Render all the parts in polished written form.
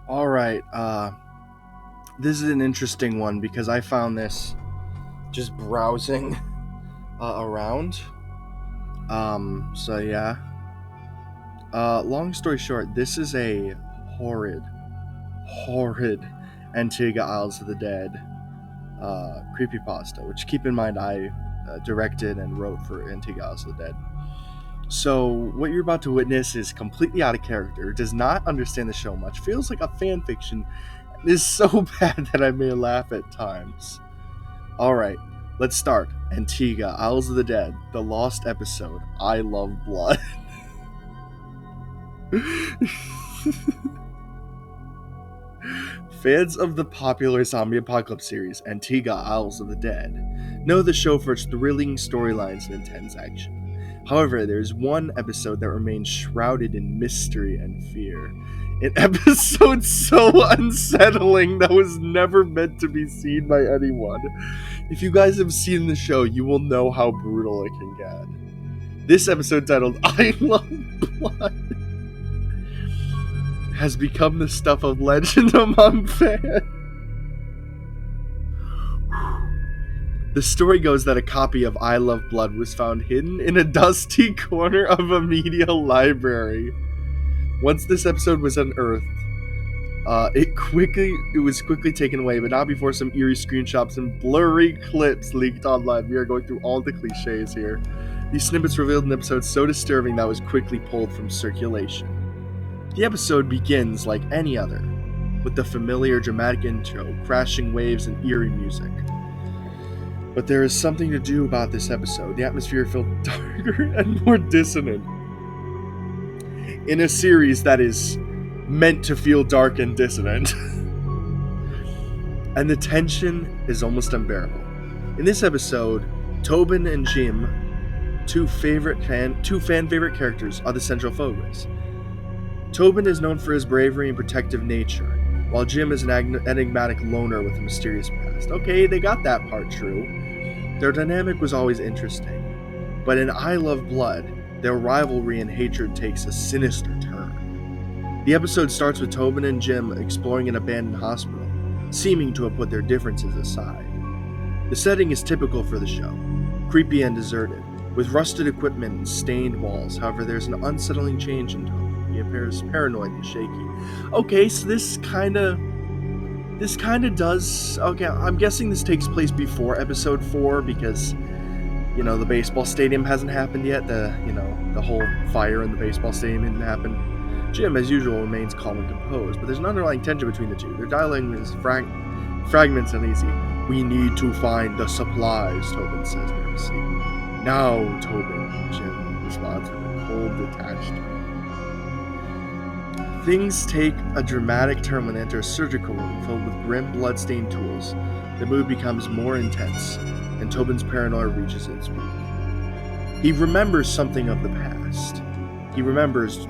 All right. This is an interesting one because I found this just browsing around. So yeah. Long story short, this is a horrid, horrid Antigua Isles of the Dead creepypasta, which keep in mind I directed and wrote for Antigua Isles of the Dead. So what you're about to witness is completely out of character, does not understand the show much, feels like a fan fiction, and is so bad that I may laugh at times. Alright, let's start. Antigua, Isles of the Dead, the lost episode, I Love Blood. Fans of the popular zombie apocalypse series, Antigua, Isles of the Dead, know the show for its thrilling storylines and intense action. However, there is one episode that remains shrouded in mystery and fear. An episode so unsettling that was never meant to be seen by anyone. If you guys have seen the show, you will know how brutal it can get. This episode, titled I Love Blood, has become the stuff of legend among fans. The story goes that a copy of I Love Blood was found hidden in a dusty corner of a media library. Once this episode was unearthed, it was quickly taken away, but not before some eerie screenshots and blurry clips leaked online. We are going through all the cliches here. These snippets revealed an episode so disturbing that was quickly pulled from circulation. The episode begins like any other, with the familiar dramatic intro, crashing waves, and eerie music. But there is something to do about this episode. The atmosphere felt darker and more dissonant. In a series that is meant to feel dark and dissonant. And the tension is almost unbearable. In this episode, Tobin and Jim, two fan favorite characters, are the central focus. Tobin is known for his bravery and protective nature, while Jim is an enigmatic loner with a mysterious past. Okay, they got that part true. Their dynamic was always interesting, but in I Love Blood, their rivalry and hatred takes a sinister turn. The episode starts with Tobin and Jim exploring an abandoned hospital, seeming to have put their differences aside. The setting is typical for the show, creepy and deserted, with rusted equipment and stained walls. However, there's an unsettling change in Tobin. He appears paranoid and shaky. Okay, so this kind of does... Okay, I'm guessing this takes place before episode 4 because, the baseball stadium hasn't happened yet. The whole fire in the baseball stadium didn't happen. Jim, as usual, remains calm and composed, but there's an underlying tension between the two. Their dialogue is fragments and easy. We need to find the supplies, Tobin says nervously. Now, Tobin, Jim responds with a cold, detached tone. Things take a dramatic turn when they enter a surgical room filled with grim, blood-stained tools. The mood becomes more intense, and Tobin's paranoia reaches its peak. He remembers something of the past. He remembers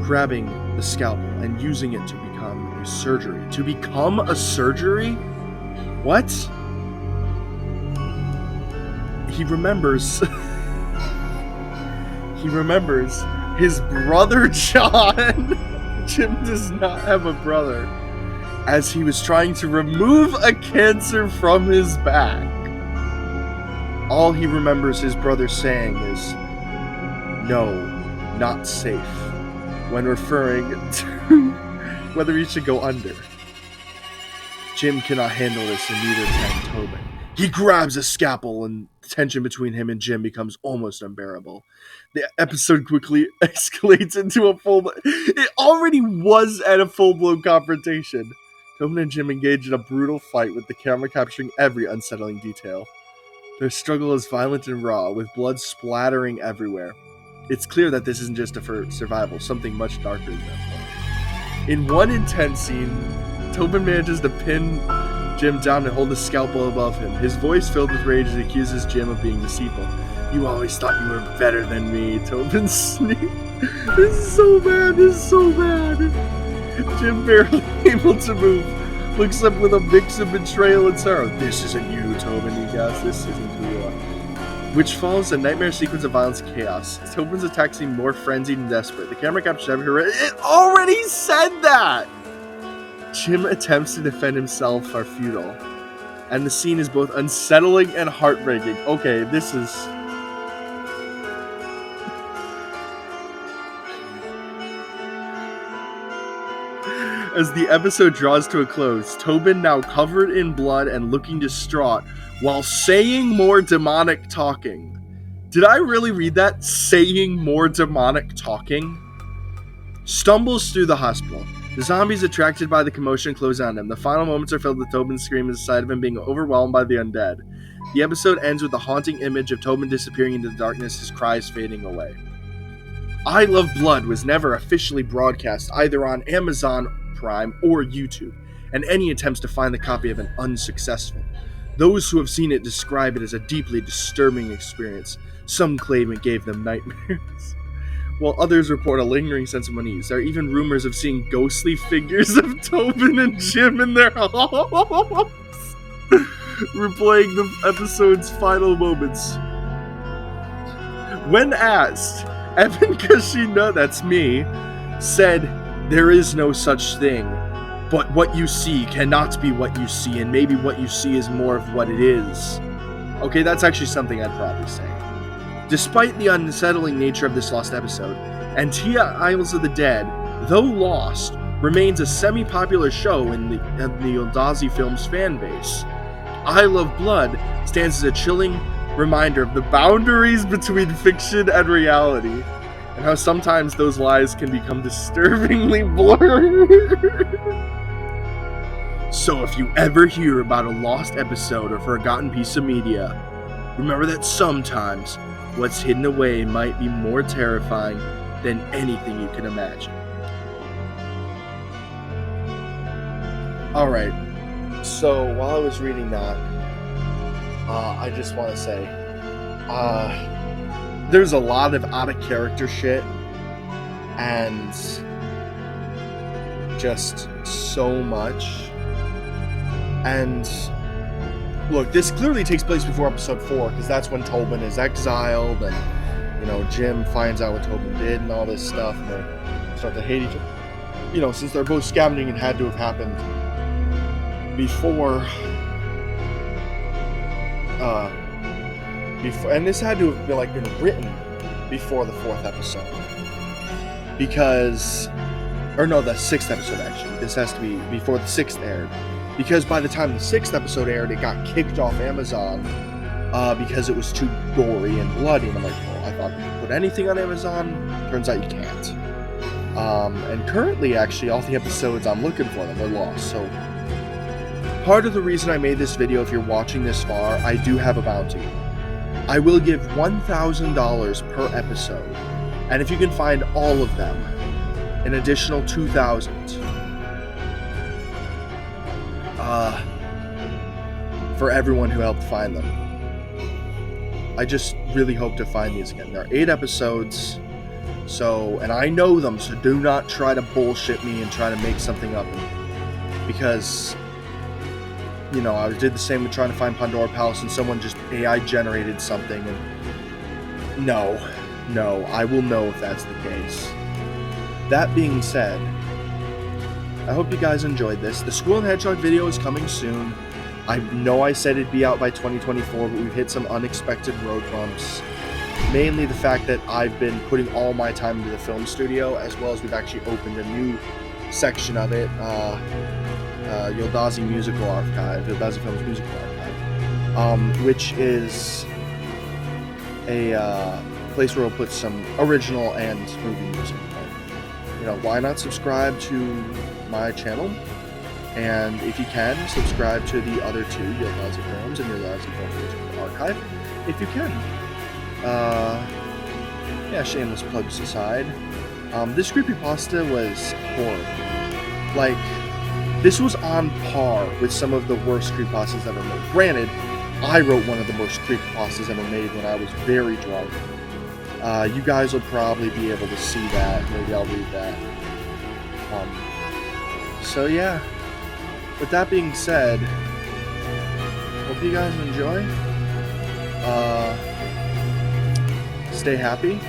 grabbing the scalpel and using it to become a surgery. To become a surgery? What? He remembers his brother John. Jim does not have a brother. As he was trying to remove a cancer from his back. All he remembers his brother saying is, "No, not safe," when referring to whether he should go under. Jim cannot handle this, and neither can Tobin. He grabs a scalpel, and the tension between him and Jim becomes almost unbearable. The episode quickly escalates into a it already was at a full-blown confrontation. Tobin and Jim engage in a brutal fight with the camera capturing every unsettling detail. Their struggle is violent and raw, with blood splattering everywhere. It's clear that this isn't just for survival, something much darker than that. In one intense scene, Tobin manages to pin Jim down and hold the scalpel above him. His voice filled with rage as he accuses Jim of being deceitful. "You always thought you were better than me," Tobin sneers. This is so bad. Jim, barely able to move, looks up with a mix of betrayal and sorrow. "This isn't you, Tobin," he gasps. "This isn't who you are." which follows a nightmare sequence of violence and chaos. Tobin's attack seemed more frenzied and desperate. The camera captures every horror. It already said that! Jim attempts to defend himself are futile, and the scene is both unsettling and heartbreaking. Okay, this is... As the episode draws to a close, Tobin, now covered in blood and looking distraught, while saying more demonic talking. Did I really read that? Saying more demonic talking? Stumbles through the hospital. The zombies, attracted by the commotion, close on him. The final moments are filled with Tobin's scream at the sight of him being overwhelmed by the undead. The episode ends with the haunting image of Tobin disappearing into the darkness, his cries fading away. I Love Blood was never officially broadcast either on Amazon Prime or YouTube, and any attempts to find the copy have been unsuccessful. Those who have seen it describe it as a deeply disturbing experience. Some claim it gave them nightmares, while others report a lingering sense of unease. There are even rumors of seeing ghostly figures of Tobin and Jim in their homes, replaying the episode's final moments. When asked, Evan Kashina, that's me, said, "There is no such thing, but what you see cannot be what you see, and maybe what you see is more of what it is." Okay, that's actually something I'd probably say. Despite the unsettling nature of this lost episode, Antigua Isles of the Dead, though lost, remains a semi-popular show in the Eldazi Films fan base. I Love Blood stands as a chilling reminder of the boundaries between fiction and reality, and how sometimes those lies can become disturbingly blurred. So if you ever hear about a lost episode or forgotten piece of media, remember that sometimes what's hidden away might be more terrifying than anything you can imagine. Alright, so while I was reading that, I just want to say, there's a lot of out-of-character shit, and just so much. And look, this clearly takes place before episode 4, because that's when Tobin is exiled, and, you know, Jim finds out what Tobin did and all this stuff, and they start to hate each other. You know, since they're both scavenging, it had to have happened before, and this had to have been written before the 4th episode, because, or no, the 6th episode actually. This has to be before the 6th aired, because by the time the 6th episode aired, it got kicked off Amazon because it was too gory and bloody. And I'm like, well, I thought you could put anything on Amazon. Turns out you can't. And currently, actually, all the episodes I'm looking for them are lost. So part of the reason I made this video, if you're watching this far, I do have a bounty. I will give $1,000 per episode, and if you can find all of them, an additional $2,000. For everyone who helped find them. I just really hope to find these again. There are 8 episodes, so, and I know them, so do not try to bullshit me and try to make something up, because, you know, I did the same with trying to find Pandora Palace, and someone just AI generated something, and no, I will know if that's the case. That being said, I hope you guys enjoyed this. The Squirrel and Hedgehog video is coming soon. I know I said it'd be out by 2024, but we've hit some unexpected road bumps. Mainly the fact that I've been putting all my time into the film studio, as well as we've actually opened a new section of it, Eldazi Musical Archive, Eldazi Films Musical Archive, which is a place where we'll put some original and movie music. You know, why not subscribe to my channel? And if you can, subscribe to the other 2, your Eldazi Films and your Eldazi Films Musical Archive, if you can. Yeah, shameless plugs aside. This Creepypasta was horrible. Like, this was on par with some of the worst creepypastas ever made. Granted, I wrote one of the worst creepypastas ever made when I was very drunk. You guys will probably be able to see that. Maybe I'll read that. So yeah. With that being said, hope you guys enjoy. stay happy,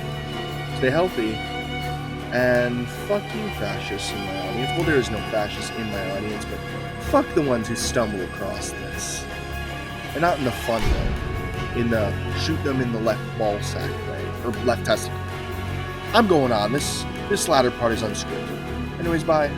stay healthy, and fuck you fascists in my audience. Well, there is no fascists in my audience, but fuck the ones who stumble across this. And not in the fun way, in the shoot them in the left ball sack way, or left testicle. I'm going on. This latter part is unscripted. Anyways, bye.